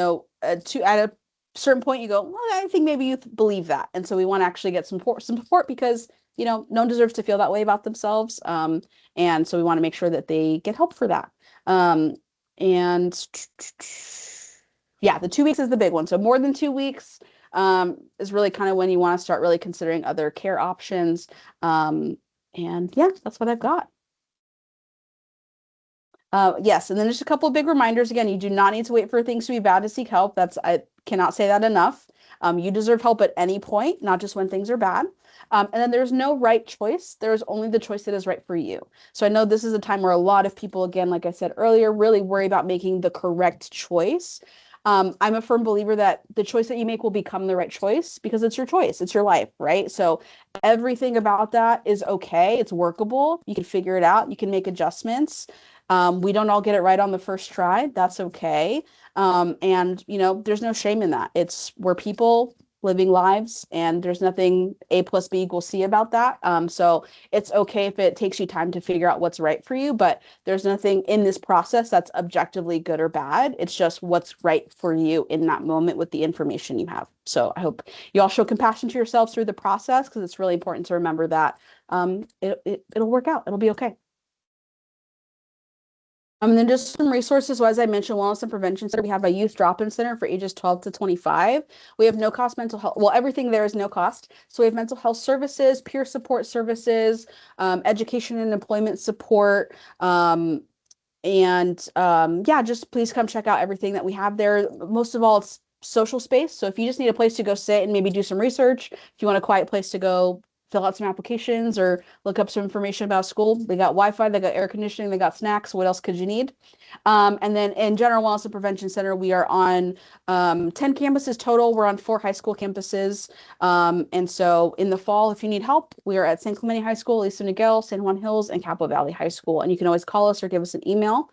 a certain point you go, well, I think maybe you believe that. And so we want to actually get some support because, no one deserves to feel that way about themselves. And so we want to make sure that they get help for that. And yeah, the 2 weeks is the big one. So more than 2 weeks is really kind of when you want to start really considering other care options. And yeah, that's what I've got. Yes, and then just a couple of big reminders. Again, you do not need to wait for things to be bad to seek help. I cannot say that enough. You deserve help at any point, not just when things are bad. And then there's no right choice. There's only the choice that is right for you. So I know this is a time where a lot of people, again, like I said earlier, really worry about making the correct choice. I'm a firm believer that the choice that you make will become the right choice because it's your choice. It's your life, right? So everything about that is okay. It's workable. You can figure it out. You can make adjustments. We don't all get it right on the first try. That's okay. And, there's no shame in that. We're people living lives, and there's nothing A plus B equals C about that. So it's okay if it takes you time to figure out what's right for you, but there's nothing in this process that's objectively good or bad. It's just what's right for you in that moment with the information you have. So I hope you all show compassion to yourselves through the process, because it's really important to remember that it'll work out. It'll be okay. And then just some resources. So as I mentioned, Wellness and Prevention Center, we have a youth drop-in center for ages 12 to 25. We have no cost mental health. Well, everything there is no cost. So we have mental health services, peer support services, education and employment support. Yeah, just please come check out everything that we have there. Most of all, it's social space. So if you just need a place to go sit and maybe do some research, if you want a quiet place to go fill out some applications or look up some information about school, they got Wi-Fi, they got air conditioning, they got snacks. What else could you need? And then in General Wellness and Prevention Center, we are on 10 campuses total. We're on 4 high school campuses. And so in the fall, if you need help, we are at San Clemente High School, Lisa Niguel, San Juan Hills, and Capo Valley High School. And you can always call us or give us an email.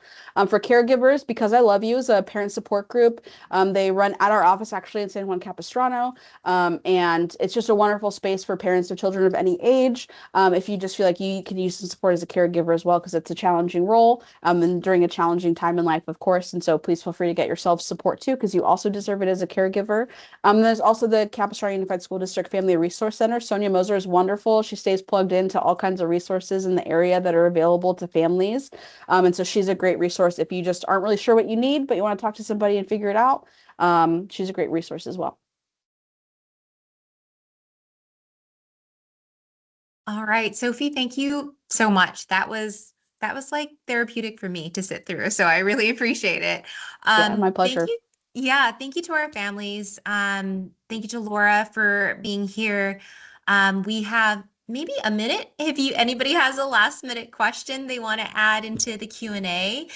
For caregivers, Because I Love You is a parent support group. They run at our office actually in San Juan Capistrano. And it's just a wonderful space for parents of children of any age. If you just feel like you can use some support as a caregiver as well, because it's a challenging role and during a challenging time in life, of course. And so please feel free to get yourself support too, because you also deserve it as a caregiver. There's also the Capistrano Unified School District Family Resource Center. Sonia Moser is wonderful. She stays plugged into all kinds of resources in the area that are available to families. And so she's a great resource if you just aren't really sure what you need, but you want to talk to somebody and figure it out. She's a great resource as well. All right, Sophie, thank you so much. That was that was like therapeutic for me to sit through. So I really appreciate it. Yeah, my Thank pleasure. you. Yeah, thank you to our families. Thank you to Laura for being here. We have maybe a minute if anybody has a last minute question they want to add into the Q&A.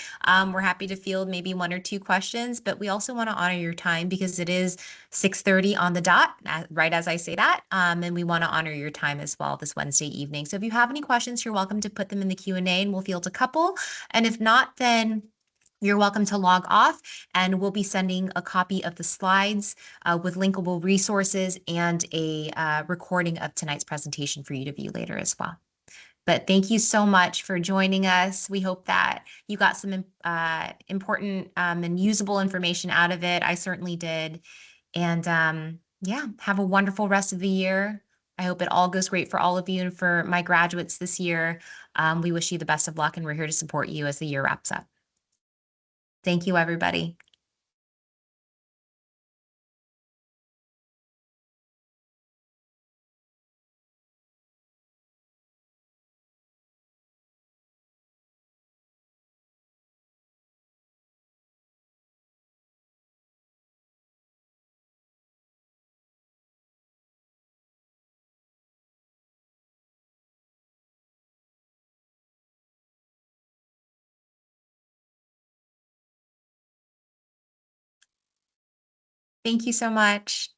We're happy to field maybe one or two questions, but we also want to honor your time because it is 6:30 on the dot, right as I say that. And we want to honor your time as well this Wednesday evening. So if you have any questions, you're welcome to put them in the Q&A and we'll field a couple. And if not, then you're welcome to log off, and we'll be sending a copy of the slides with linkable resources and a recording of tonight's presentation for you to view later as well. But thank you so much for joining us. We hope that you got some important and usable information out of it. I certainly did. And yeah, have a wonderful rest of the year. I hope it all goes great for all of you and for my graduates this year. We wish you the best of luck, and we're here to support you as the year wraps up. Thank you, everybody. Thank you so much.